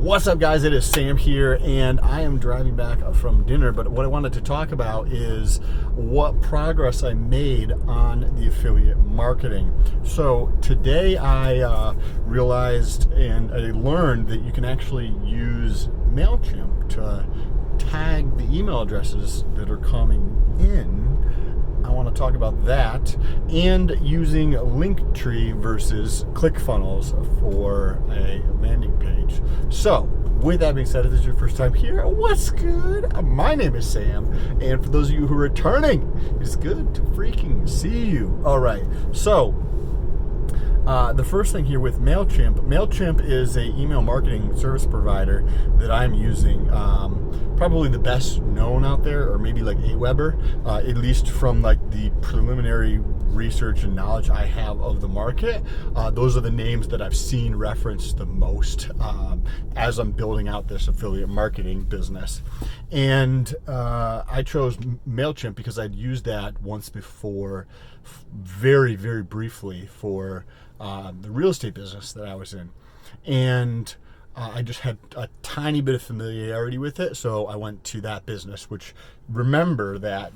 What's up, guys? It is Sam here, and I am driving back from dinner, but what I wanted to talk about is what progress I made on the affiliate marketing. So today I realized and I learned that you can actually use MailChimp to tag the email addresses that are coming in. I want to talk about that, and using Linktree versus ClickFunnels for a landing page. So, with that being said, if this is your first time here, what's good? My name is Sam, and for those of you who are returning, it's good to freaking see you. All right, so the first thing here with MailChimp is a email marketing service provider that I'm using. Probably the best known out there, or maybe like Aweber, at least from like the preliminary research and knowledge I have of the market. Those are the names that I've seen referenced the most as I'm building out this affiliate marketing business. And I chose MailChimp because I'd used that once before, very, very briefly, for the real estate business that I was in. And I just had a tiny bit of familiarity with it, so I went to that business, which, remember, that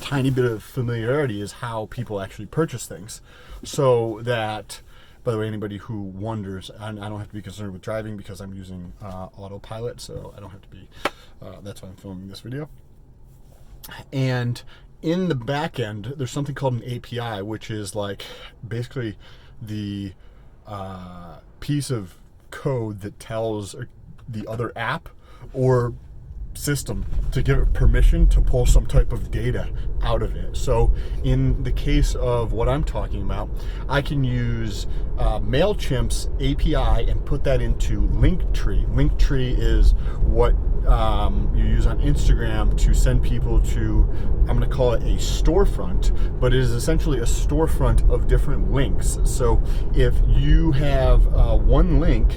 tiny bit of familiarity is how people actually purchase things. So that, by the way, anybody who wonders, I don't have to be concerned with driving because I'm using autopilot, so I don't have to be, that's why I'm filming this video. And in the back end, there's something called an API, which is like basically the piece of code that tells the other app or system to give it permission to pull some type of data out of it. So in the case of what I'm talking about, I can use MailChimp's API and put that into Linktree. Linktree is what you use on Instagram to send people to, I'm going to call it a storefront, but it is essentially a storefront of different links. So if you have one link,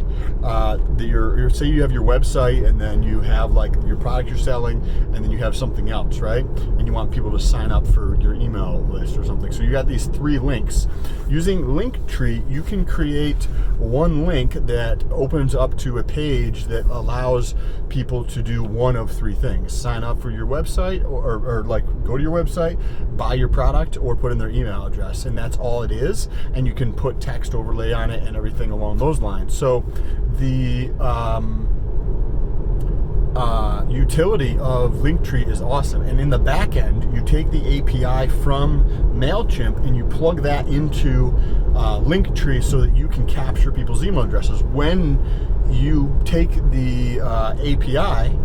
say you have your website, and then you have like your product you're selling, and then you have something else, right? And you want people to sign up for your email list or something. So you got these three links. Using Linktree, you can create one link that opens up to a page that allows people to do one of three things: sign up for your website, or like go to your website, buy your product, or put in their email address. And that's all it is. And you can put text overlay on it and everything along those lines. So the utility of Linktree is awesome. And in the back end, you take the API from MailChimp and you plug that into Linktree so that you can capture people's email addresses. When you take the API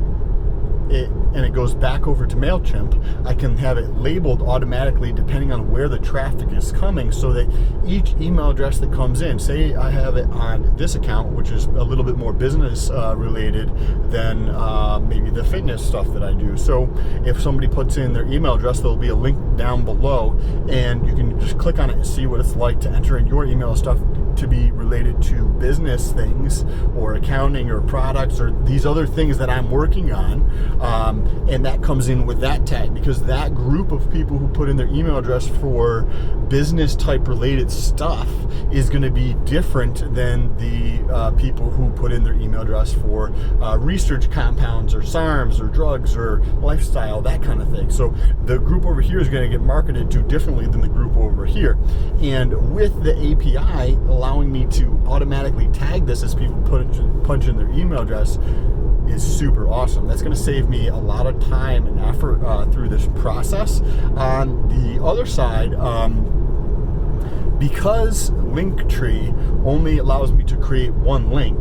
and it goes back over to MailChimp, I can have it labeled automatically depending on where the traffic is coming, so that each email address that comes in, say I have it on this account, which is a little bit more business related than maybe the fitness stuff that I do. So if somebody puts in their email address, there'll be a link down below, and you can just click on it and see what it's like to enter in your email stuff to be related to business things or accounting or products or these other things that I'm working on. And that comes in with that tag, because that group of people who put in their email address for business type related stuff is going to be different than the people who put in their email address for research compounds or SARMs or drugs or lifestyle, that kind of thing. So the group over here is going to get marketed to differently than the group over here. And with the API allowing me to automatically tag this as people punch in their email address is super awesome. That's going to save me a lot of time and effort through this process. On the other side, because Linktree only allows me to create one link,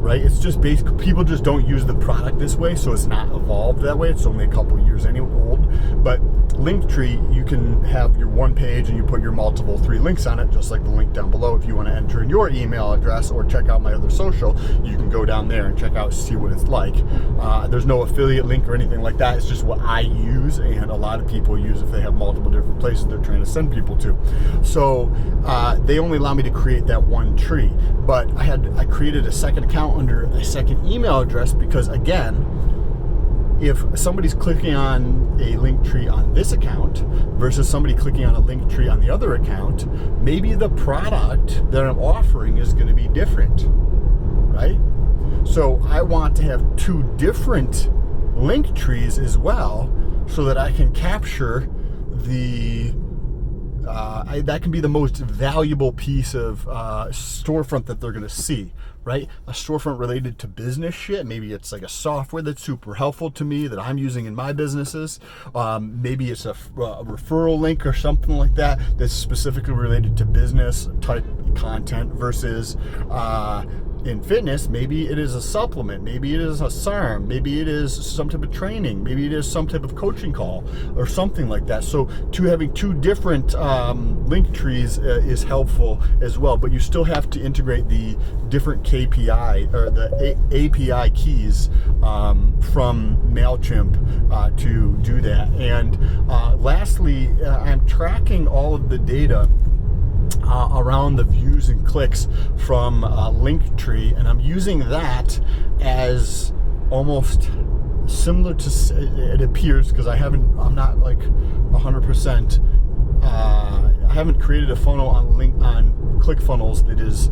right? It's just basically, people just don't use the product this way, so it's not evolved that way. It's only a couple years old. But Linktree, you can have your one page and you put your multiple 3 links on it, just like the link down below. If you want to enter in your email address or check out my other social, you can go down there and check out, see what it's like. There's no affiliate link or anything like that. It's just what I use, and a lot of people use if they have multiple different places they're trying to send people to. So they only allow me to create that one tree. But I created a second account under a second email address because, again, if somebody's clicking on a link tree on this account versus somebody clicking on a link tree on the other account, maybe the product that I'm offering is going to be different, right? So I want to have 2 different link trees as well, so that I can capture the that can be the most valuable piece of storefront that they're going to see, right? A storefront related to business shit. Maybe it's like a software that's super helpful to me that I'm using in my businesses. Maybe it's a referral link or something like that that's specifically related to business type content versus in fitness, maybe it is a supplement, maybe it is a SARM, maybe it is some type of training, maybe it is some type of coaching call or something like that. So having 2 different link trees is helpful as well, but you still have to integrate the different KPI or the API keys from MailChimp to do that. And lastly, I'm tracking all of the data around the views and clicks from Linktree, and I'm using that as almost similar to, it appears, because I'm not like 100%, I haven't created a funnel on ClickFunnels that is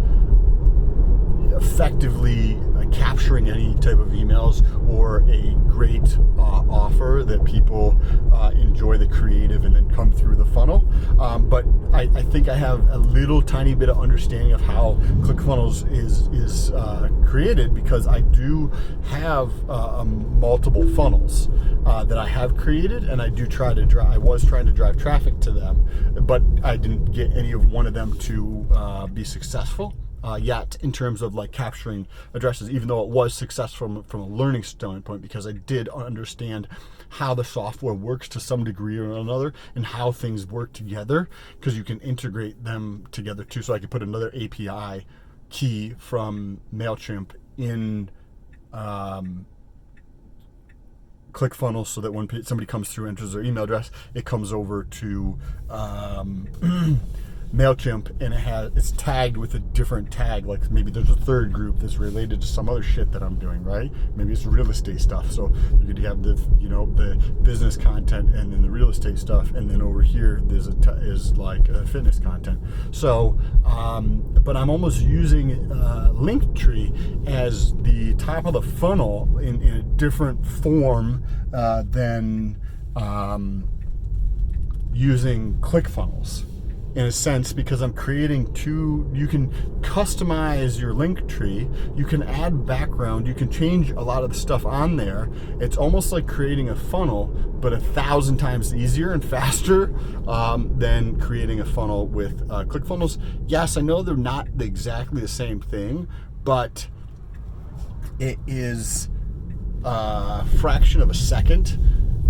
effectively capturing any type of emails or a great offer that people enjoy the creative and then come through the funnel. But I think I have a little tiny bit of understanding of how ClickFunnels is created, because I do have multiple funnels that I have created, and I was trying to drive traffic to them, but I didn't get any of one of them to be successful. Yet in terms of like capturing addresses, even though it was successful from a learning standpoint, because I did understand how the software works to some degree or another and how things work together, because you can integrate them together too. So I could put another API key from MailChimp in ClickFunnels, so that when somebody comes through, enters their email address, it comes over to MailChimp, and it's tagged with a different tag. Like maybe there's a third group that's related to some other shit that I'm doing, right? Maybe it's real estate stuff. So you could have the business content and then the real estate stuff, and then over here there's is like fitness content. So, but I'm almost using Linktree as the top of the funnel in a different form than using ClickFunnels, in a sense, because I'm creating 2. You can customize your link tree, you can add background, you can change a lot of the stuff on there. It's almost like creating a funnel, but 1,000 times easier and faster than creating a funnel with ClickFunnels. Yes, I know they're not exactly the same thing, but it is a fraction of a second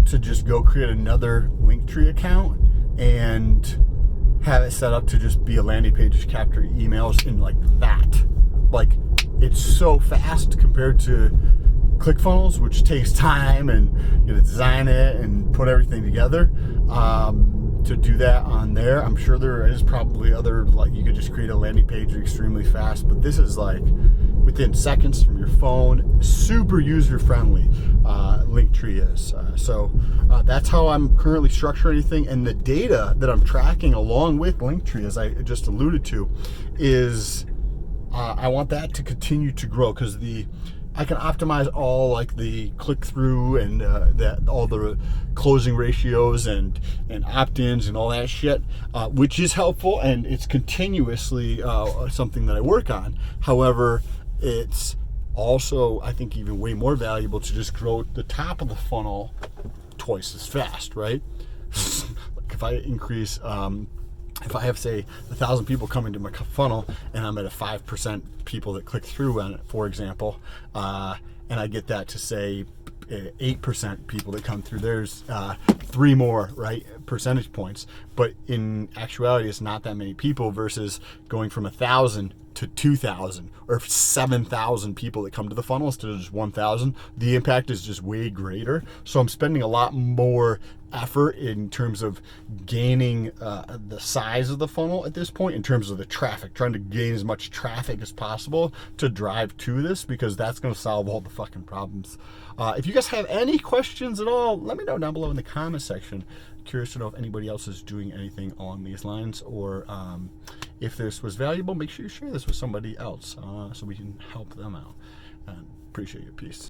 to just go create another Linktree account and have it set up to just be a landing page to capture emails in like that. Like, it's so fast compared to ClickFunnels, which takes time, and you design it and put everything together. To do that on there, I'm sure there is probably other, like you could just create a landing page extremely fast, but this is like within seconds from your phone, super user friendly. Linktree is. So that's how I'm currently structuring anything, and the data that I'm tracking along with Linktree, as I just alluded to, is I want that to continue to grow, because I can optimize all like the click-through and all the closing ratios and opt-ins and all that shit, which is helpful, and it's continuously something that I work on. However, it's also, I think, even way more valuable to just grow the top of the funnel twice as fast, right? Like if I increase, if I have, say, 1,000 people come into my funnel and I'm at a 5% people that click through on it, for example, and I get that to, say, 8% people that come through, there's 3 more, right, percentage points. But in actuality, it's not that many people versus going from 1,000 to 2,000 or 7,000 people that come to the funnel instead of just 1,000. The impact is just way greater. So I'm spending a lot more effort in terms of gaining the size of the funnel at this point, in terms of the traffic, trying to gain as much traffic as possible to drive to this, because that's going to solve all the fucking problems. If you guys have any questions at all, let me know down below in the comment section. Curious to know if anybody else is doing anything along these lines, or if this was valuable, make sure you share this with somebody else so we can help them out. Appreciate you. Peace.